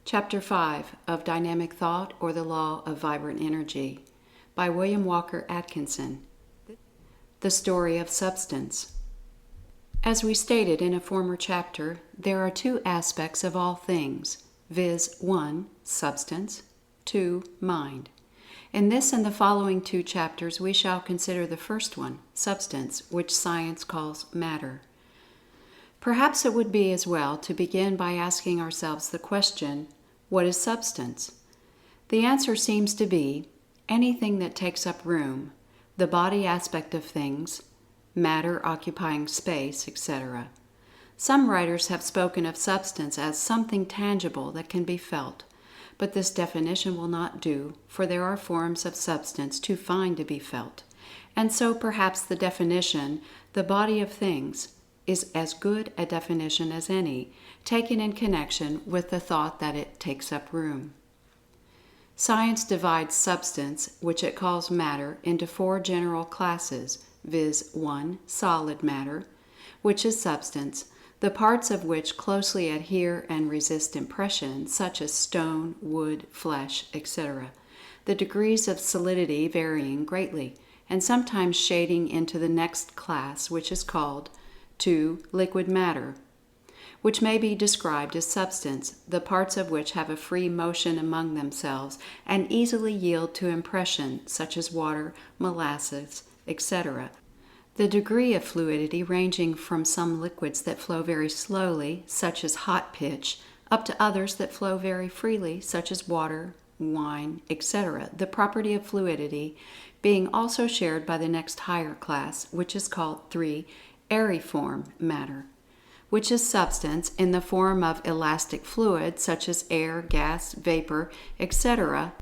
Chapter 5 of Dynamic Thought or the Law of Vibrant Energy by William Walker Atkinson. The Story of Substance. As we stated in a former chapter, there are two aspects of all things, viz. 1. Substance, 2. Mind. In this and the following two chapters we shall consider the first one, substance, which science calls matter. Perhaps it would be as well to begin by asking ourselves the question, what is substance? The answer seems to be anything that takes up room, the body aspect of things, matter occupying space, etc. Some writers have spoken of substance as something tangible that can be felt, but this definition will not do, for there are forms of substance too fine to be felt, and so perhaps the definition, the body of things, is as good a definition as any, taken in connection with the thought that it takes up room. Science divides substance, which it calls matter, into four general classes, viz. 1. Solid matter, which is substance, the parts of which closely adhere and resist impression, such as stone, wood, flesh, etc., the degrees of solidity varying greatly, and sometimes shading into the next class, which is called 2. Liquid matter, which may be described as substance, the parts of which have a free motion among themselves and easily yield to impression, such as water, molasses, etc. The degree of fluidity ranging from some liquids that flow very slowly, such as hot pitch, up to others that flow very freely, such as water, wine, etc. The property of fluidity being also shared by the next higher class, which is called 3. Aeriform matter, which is substance in the form of elastic fluid such as air, gas, vapor, etc.,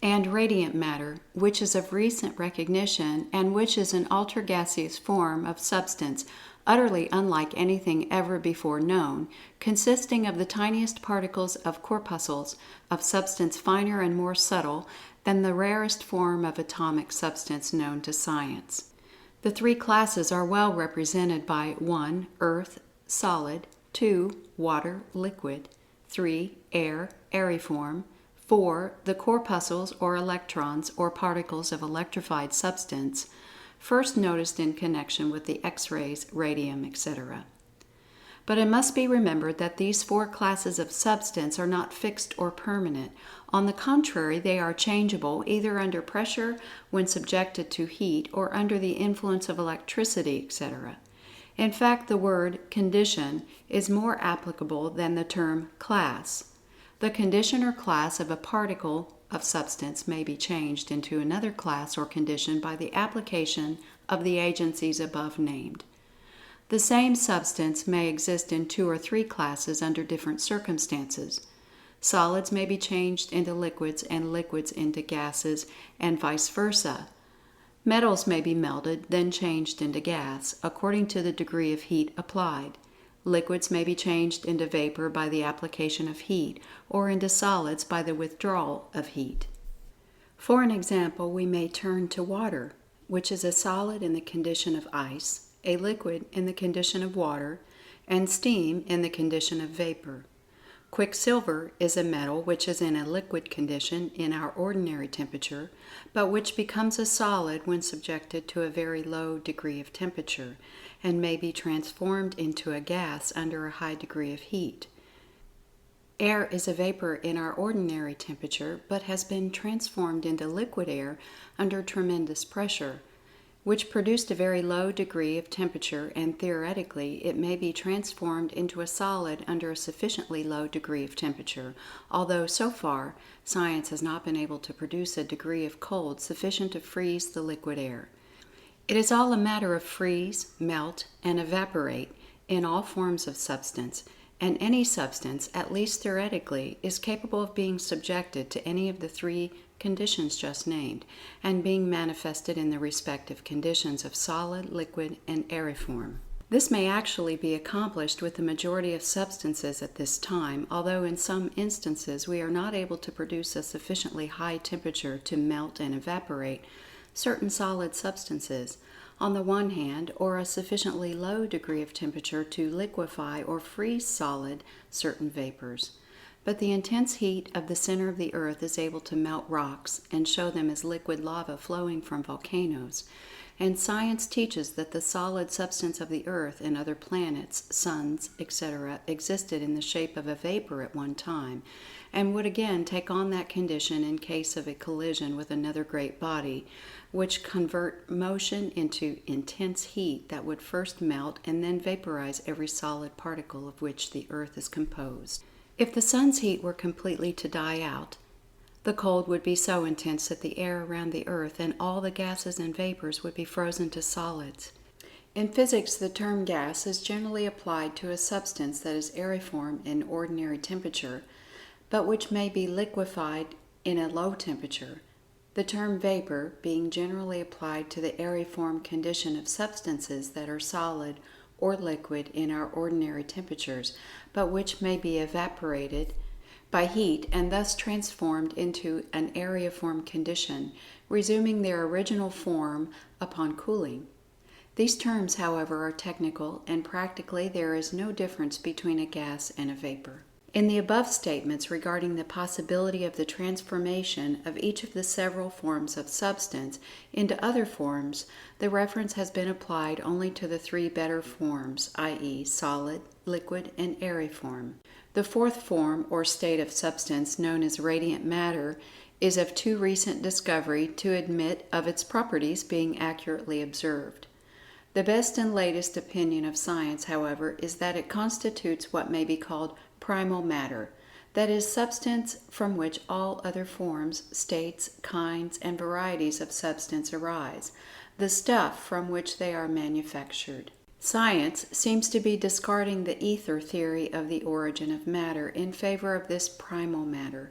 and radiant matter, which is of recent recognition and which is an ultra-gaseous form of substance utterly unlike anything ever before known, consisting of the tiniest particles of corpuscles of substance finer and more subtle than the rarest form of atomic substance known to science. The three classes are well represented by 1. Earth, solid, 2. Water, liquid, 3. Air, aeriform, 4. The corpuscles or electrons or particles of electrified substance, first noticed in connection with the X-rays, radium, etc. But it must be remembered that these four classes of substance are not fixed or permanent. On the contrary, they are changeable either under pressure when subjected to heat or under the influence of electricity, etc. In fact, the word condition is more applicable than the term class. The condition or class of a particle of substance may be changed into another class or condition by the application of the agencies above named. The same substance may exist in 2 or 3 classes under different circumstances. Solids may be changed into liquids and liquids into gases, and vice versa. Metals may be melted, then changed into gas, according to the degree of heat applied. Liquids may be changed into vapor by the application of heat, or into solids by the withdrawal of heat. For an example, we may turn to water, which is a solid in the condition of ice, a liquid in the condition of water, and steam in the condition of vapor. Quicksilver is a metal which is in a liquid condition in our ordinary temperature, but which becomes a solid when subjected to a very low degree of temperature, and may be transformed into a gas under a high degree of heat. Air is a vapor in our ordinary temperature, but has been transformed into liquid air under tremendous pressure, which produced a very low degree of temperature, and theoretically it may be transformed into a solid under a sufficiently low degree of temperature, although so far science has not been able to produce a degree of cold sufficient to freeze the liquid air. It is all a matter of freeze, melt, and evaporate in all forms of substance, and any substance, at least theoretically, is capable of being subjected to any of the three conditions just named, and being manifested in the respective conditions of solid, liquid, and aeriform. This may actually be accomplished with the majority of substances at this time, although in some instances we are not able to produce a sufficiently high temperature to melt and evaporate certain solid substances, on the one hand, or a sufficiently low degree of temperature to liquefy or freeze solid certain vapors. But the intense heat of the center of the earth is able to melt rocks and show them as liquid lava flowing from volcanoes. And science teaches that the solid substance of the earth and other planets, suns, etc., existed in the shape of a vapor at one time, and would again take on that condition in case of a collision with another great body, which convert motion into intense heat that would first melt and then vaporize every solid particle of which the earth is composed. If the sun's heat were completely to die out, the cold would be so intense that the air around the earth and all the gases and vapors would be frozen to solids. In physics, the term gas is generally applied to a substance that is aeriform in ordinary temperature, but which may be liquefied in a low temperature. The term vapor being generally applied to the aeriform condition of substances that are solid or liquid in our ordinary temperatures, but which may be evaporated by heat and thus transformed into an aeriform condition, resuming their original form upon cooling. These terms, however, are technical, and practically there is no difference between a gas and a vapor. In the above statements regarding the possibility of the transformation of each of the several forms of substance into other forms, the reference has been applied only to the three better forms, i.e., solid, liquid, and aeriform. The fourth form or state of substance, known as radiant matter, is of too recent discovery to admit of its properties being accurately observed. The best and latest opinion of science, however, is that it constitutes what may be called primal matter, that is, substance from which all other forms, states, kinds, and varieties of substance arise, the stuff from which they are manufactured. Science seems to be discarding the ether theory of the origin of matter in favor of this primal matter.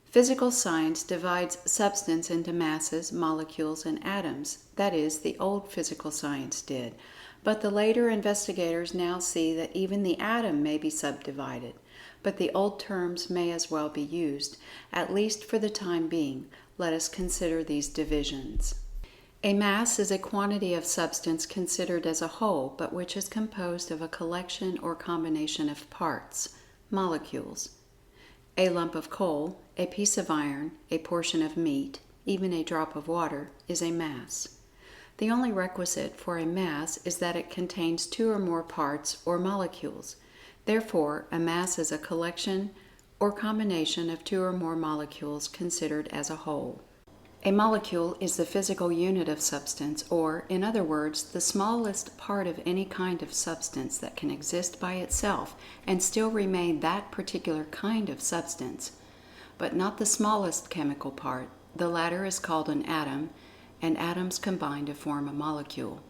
Physical science divides substance into masses, molecules, and atoms. That is, the old physical science did. But the later investigators now see that even the atom may be subdivided. But the old terms may as well be used, at least for the time being. Let us consider these divisions. A mass is a quantity of substance considered as a whole, but which is composed of a collection or combination of parts, molecules. A lump of coal, a piece of iron, a portion of meat, even a drop of water, is a mass. The only requisite for a mass is that it contains two or more parts or molecules. Therefore, a mass is a collection or combination of two or more molecules considered as a whole. A molecule is the physical unit of substance, or, in other words, the smallest part of any kind of substance that can exist by itself and still remain that particular kind of substance, but not the smallest chemical part. The latter is called an atom, and atoms combine to form a molecule.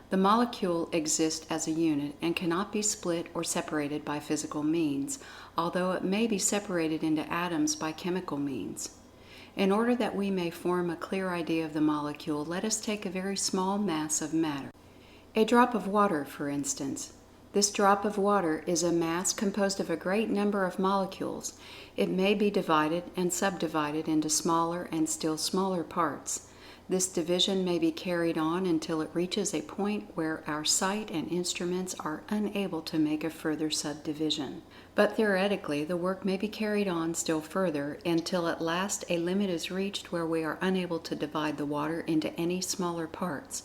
The molecule exists as a unit and cannot be split or separated by physical means, although it may be separated into atoms by chemical means. In order that we may form a clear idea of the molecule, let us take a very small mass of matter. A drop of water, for instance. This drop of water is a mass composed of a great number of molecules. It may be divided and subdivided into smaller and still smaller parts. This division may be carried on until it reaches a point where our sight and instruments are unable to make a further subdivision. But theoretically, the work may be carried on still further until at last a limit is reached where we are unable to divide the water into any smaller parts,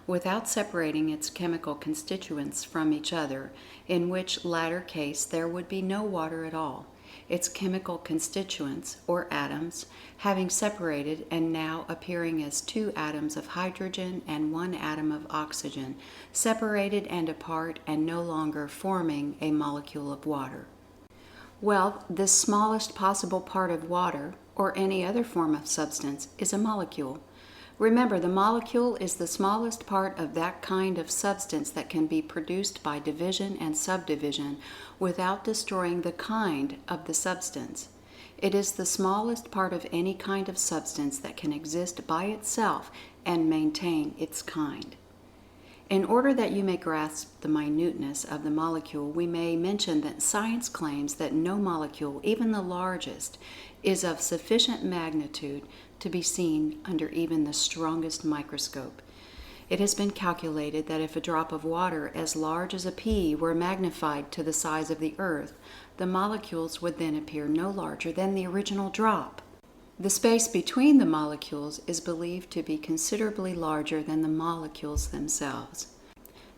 without separating its chemical constituents from each other, in which latter case there would be no water at all. Its chemical constituents, or atoms, having separated and now appearing as two atoms of hydrogen and one atom of oxygen, separated and apart and no longer forming a molecule of water. Well, this smallest possible part of water, or any other form of substance, is a molecule. Remember, the molecule is the smallest part of that kind of substance that can be produced by division and subdivision without destroying the kind of the substance. It is the smallest part of any kind of substance that can exist by itself and maintain its kind. In order that you may grasp the minuteness of the molecule, we may mention that science claims that no molecule, even the largest, is of sufficient magnitude to be seen under even the strongest microscope. It has been calculated that if a drop of water as large as a pea were magnified to the size of the earth, the molecules would then appear no larger than the original drop. The space between the molecules is believed to be considerably larger than the molecules themselves.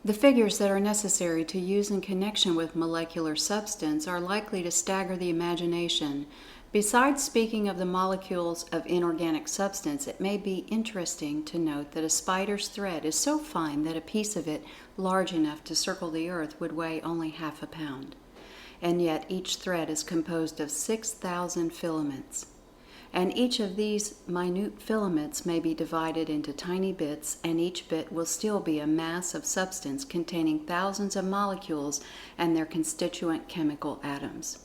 The figures that are necessary to use in connection with molecular substance are likely to stagger the imagination. Besides speaking of the molecules of inorganic substance, it may be interesting to note that a spider's thread is so fine that a piece of it large enough to circle the earth would weigh only half a pound. And yet each thread is composed of 6,000 filaments. And each of these minute filaments may be divided into tiny bits, and each bit will still be a mass of substance containing thousands of molecules and their constituent chemical atoms.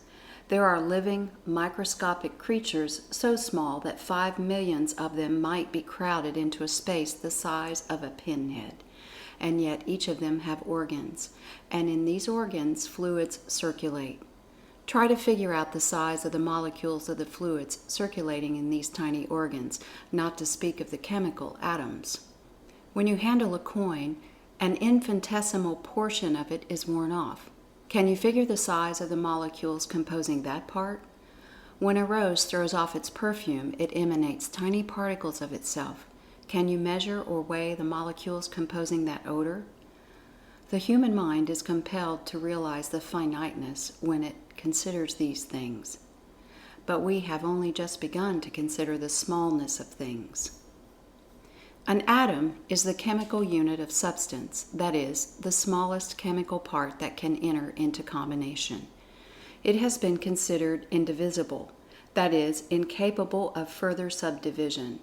There are living, microscopic creatures so small that 5 millions of them might be crowded into a space the size of a pinhead. And yet each of them have organs, and in these organs fluids circulate. Try to figure out the size of the molecules of the fluids circulating in these tiny organs, not to speak of the chemical atoms. When you handle a coin, an infinitesimal portion of it is worn off. Can you figure the size of the molecules composing that part? When a rose throws off its perfume, it emanates tiny particles of itself. Can you measure or weigh the molecules composing that odor? The human mind is compelled to realize the finiteness when it considers these things. But we have only just begun to consider the smallness of things. An atom is the chemical unit of substance, that is, the smallest chemical part that can enter into combination. It has been considered indivisible, that is, incapable of further subdivision.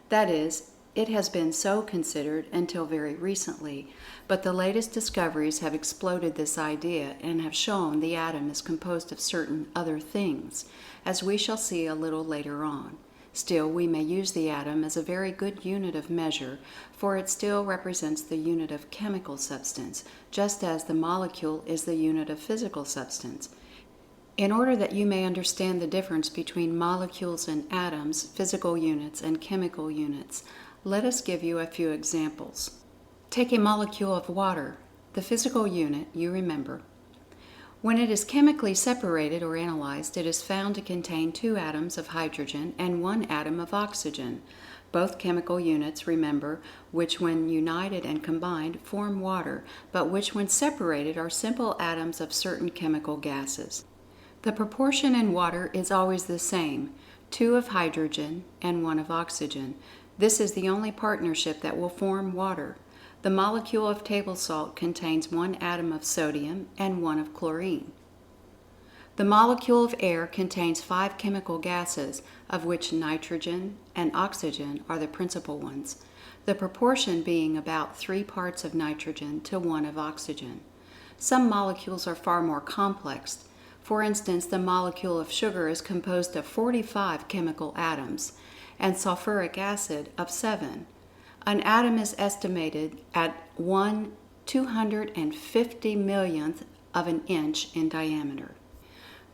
That is, it has been so considered until very recently, but the latest discoveries have exploded this idea and have shown the atom is composed of certain other things, as we shall see a little later on. Still, we may use the atom as a very good unit of measure, for it still represents the unit of chemical substance, just as the molecule is the unit of physical substance. In order that you may understand the difference between molecules and atoms, physical units and chemical units, let us give you a few examples. Take a molecule of water, the physical unit, you remember. When it is chemically separated or analyzed, it is found to contain 2 atoms of hydrogen and 1 atom of oxygen. Both chemical units, remember, which when united and combined form water, but which when separated are simple atoms of certain chemical gases. The proportion in water is always the same, 2 of hydrogen and 1 of oxygen. This is the only partnership that will form water. The molecule of table salt contains 1 atom of sodium and 1 of chlorine. The molecule of air contains 5 chemical gases, of which nitrogen and oxygen are the principal ones, the proportion being about 3 parts of nitrogen to 1 of oxygen. Some molecules are far more complex. For instance, the molecule of sugar is composed of 45 chemical atoms, and sulfuric acid of 7. An atom is estimated at 1/250 millionth of an inch in diameter.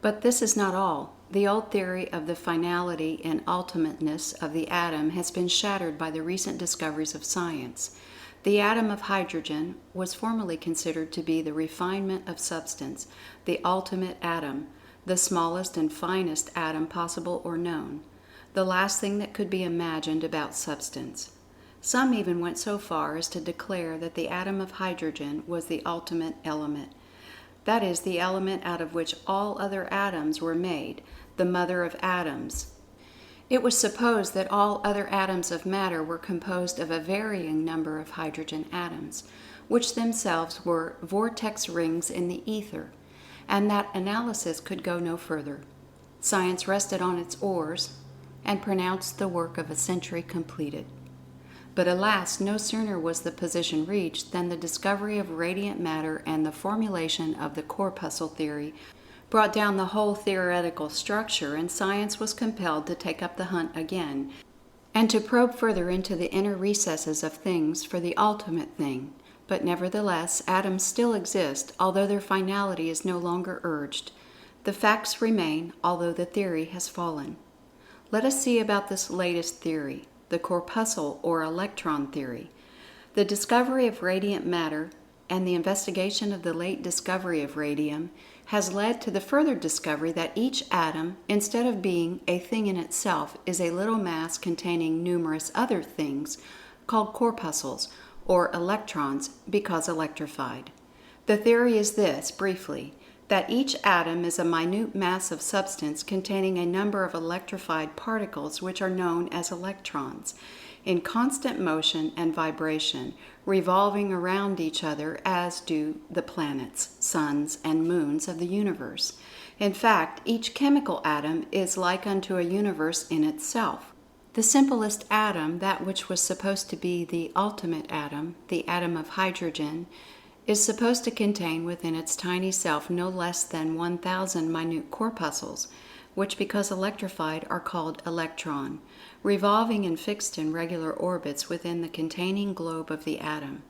But this is not all. The old theory of the finality and ultimateness of the atom has been shattered by the recent discoveries of science. The atom of hydrogen was formerly considered to be the refinement of substance, the ultimate atom, the smallest and finest atom possible or known, the last thing that could be imagined about substance. Some even went so far as to declare that the atom of hydrogen was the ultimate element. That is, the element out of which all other atoms were made, the mother of atoms. It was supposed that all other atoms of matter were composed of a varying number of hydrogen atoms, which themselves were vortex rings in the ether, and that analysis could go no further. Science rested on its oars and pronounced the work of a century completed. But alas, no sooner was the position reached than the discovery of radiant matter and the formulation of the corpuscle theory brought down the whole theoretical structure, and science was compelled to take up the hunt again and to probe further into the inner recesses of things for the ultimate thing. But nevertheless, atoms still exist, although their finality is no longer urged. The facts remain, although the theory has fallen. Let us see about this latest theory, the corpuscle or electron theory. The discovery of radiant matter and the investigation of the late discovery of radium has led to the further discovery that each atom, instead of being a thing in itself, is a little mass containing numerous other things called corpuscles, or electrons, because electrified. The theory is this, briefly, that each atom is a minute mass of substance containing a number of electrified particles which are known as electrons, in constant motion and vibration, revolving around each other as do the planets, suns, and moons of the universe. In fact, each chemical atom is like unto a universe in itself. The simplest atom, that which was supposed to be the ultimate atom, the atom of hydrogen, is supposed to contain within its tiny self no less than 1,000 minute corpuscles, which because electrified are called electron, revolving and fixed in regular orbits within the containing globe of the atom.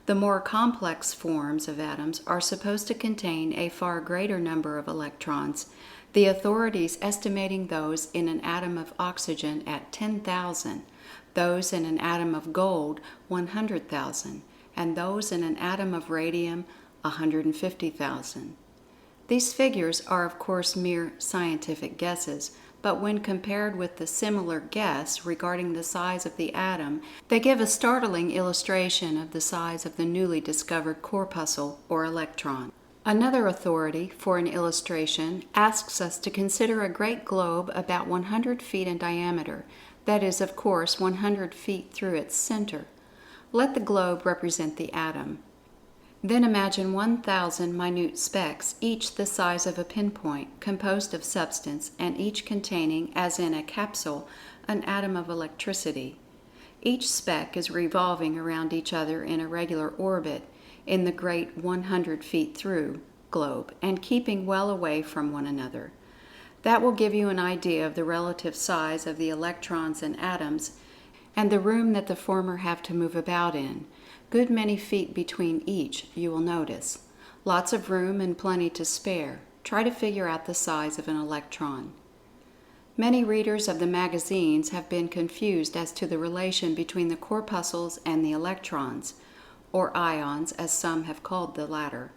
The more complex forms of atoms are supposed to contain a far greater number of electrons, the authorities estimating those in an atom of oxygen at 10,000, those in an atom of gold 100,000, and those in an atom of radium 150,000. These figures are of course mere scientific guesses, but when compared with the similar guess regarding the size of the atom, they give a startling illustration of the size of the newly discovered corpuscle or electron. Another authority for an illustration asks us to consider a great globe about 100 feet in diameter, that is, of course, 100 feet through its center. Let the globe represent the atom. Then imagine 1,000 minute specks, each the size of a pinpoint, composed of substance, and each containing, as in a capsule, an atom of electricity. Each speck is revolving around each other in a regular orbit in the great 100 feet through globe, and keeping well away from one another. That will give you an idea of the relative size of the electrons and atoms, and the room that the former have to move about in. Good many feet between each, you will notice. Lots of room and plenty to spare. Try to figure out the size of an electron. Many readers of the magazines have been confused as to the relation between the corpuscles and the electrons, or ions as some have called the latter.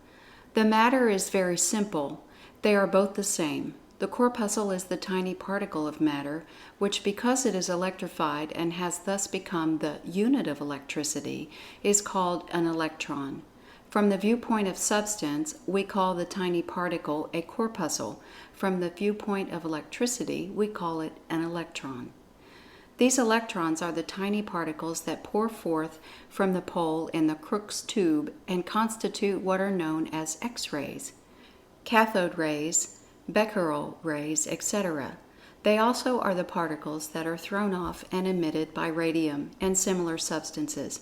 The matter is very simple. They are both the same. The corpuscle is the tiny particle of matter, which because it is electrified and has thus become the unit of electricity, is called an electron. From the viewpoint of substance, we call the tiny particle a corpuscle. From the viewpoint of electricity, we call it an electron. These electrons are the tiny particles that pour forth from the pole in the Crookes tube and constitute what are known as X-rays, cathode rays, Becquerel rays, etc. They also are the particles that are thrown off and emitted by radium and similar substances.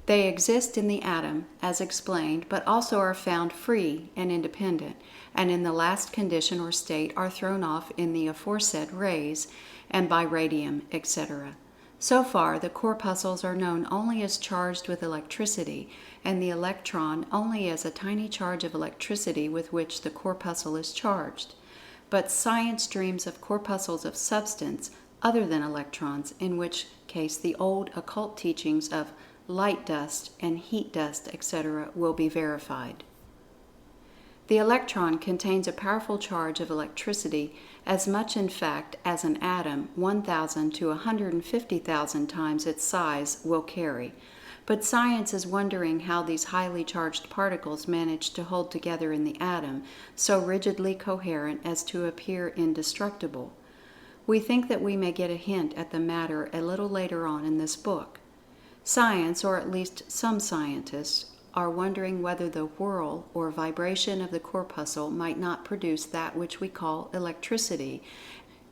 They exist in the atom, as explained, but also are found free and independent, and in the last condition or state are thrown off in the aforesaid rays and by radium, etc. So far, the corpuscles are known only as charged with electricity, and the electron only as a tiny charge of electricity with which the corpuscle is charged. But science dreams of corpuscles of substance other than electrons, in which case the old occult teachings of light dust and heat dust, etc., will be verified. The electron contains a powerful charge of electricity, as much in fact as an atom 1,000 to 150,000 times its size will carry. But science is wondering how these highly charged particles manage to hold together in the atom, so rigidly coherent as to appear indestructible. We think that we may get a hint at the matter a little later on in this book. Science, or at least some scientists, are wondering whether the whirl or vibration of the corpuscle might not produce that which we call electricity,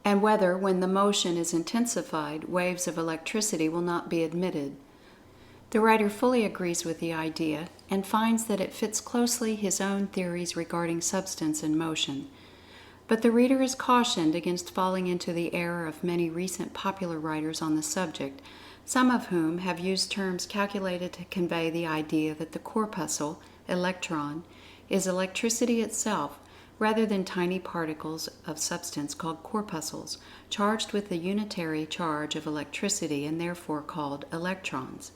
and whether, when the motion is intensified, waves of electricity will not be emitted. The writer fully agrees with the idea and finds that it fits closely his own theories regarding substance and motion. But the reader is cautioned against falling into the error of many recent popular writers on the subject, some of whom have used terms calculated to convey the idea that the corpuscle, electron, is electricity itself, rather than tiny particles of substance called corpuscles, charged with the unitary charge of electricity and therefore called electrons.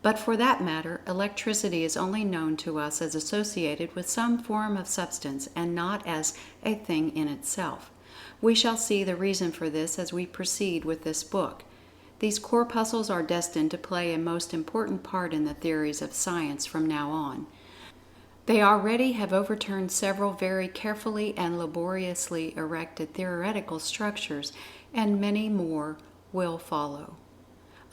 But for that matter, electricity is only known to us as associated with some form of substance and not as a thing in itself. We shall see the reason for this as we proceed with this book. These corpuscles are destined to play a most important part in the theories of science from now on. They already have overturned several very carefully and laboriously erected theoretical structures, and many more will follow.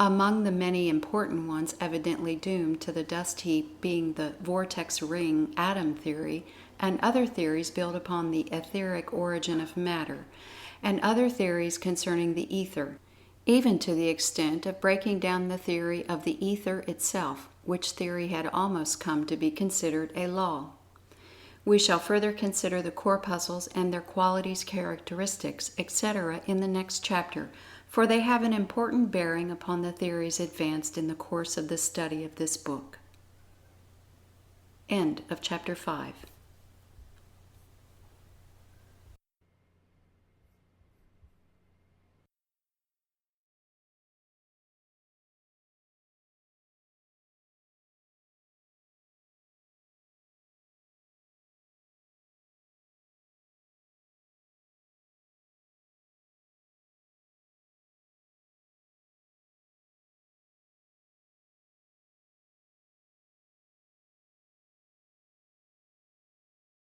Among the many important ones evidently doomed to the dust heap being the vortex ring atom theory, and other theories built upon the etheric origin of matter, and other theories concerning the ether, even to the extent of breaking down the theory of the ether itself, which theory had almost come to be considered a law. We shall further consider the corpuscles and their qualities, characteristics, etc. in the next chapter, for they have an important bearing upon the theories advanced in the course of the study of this book. End of chapter 5.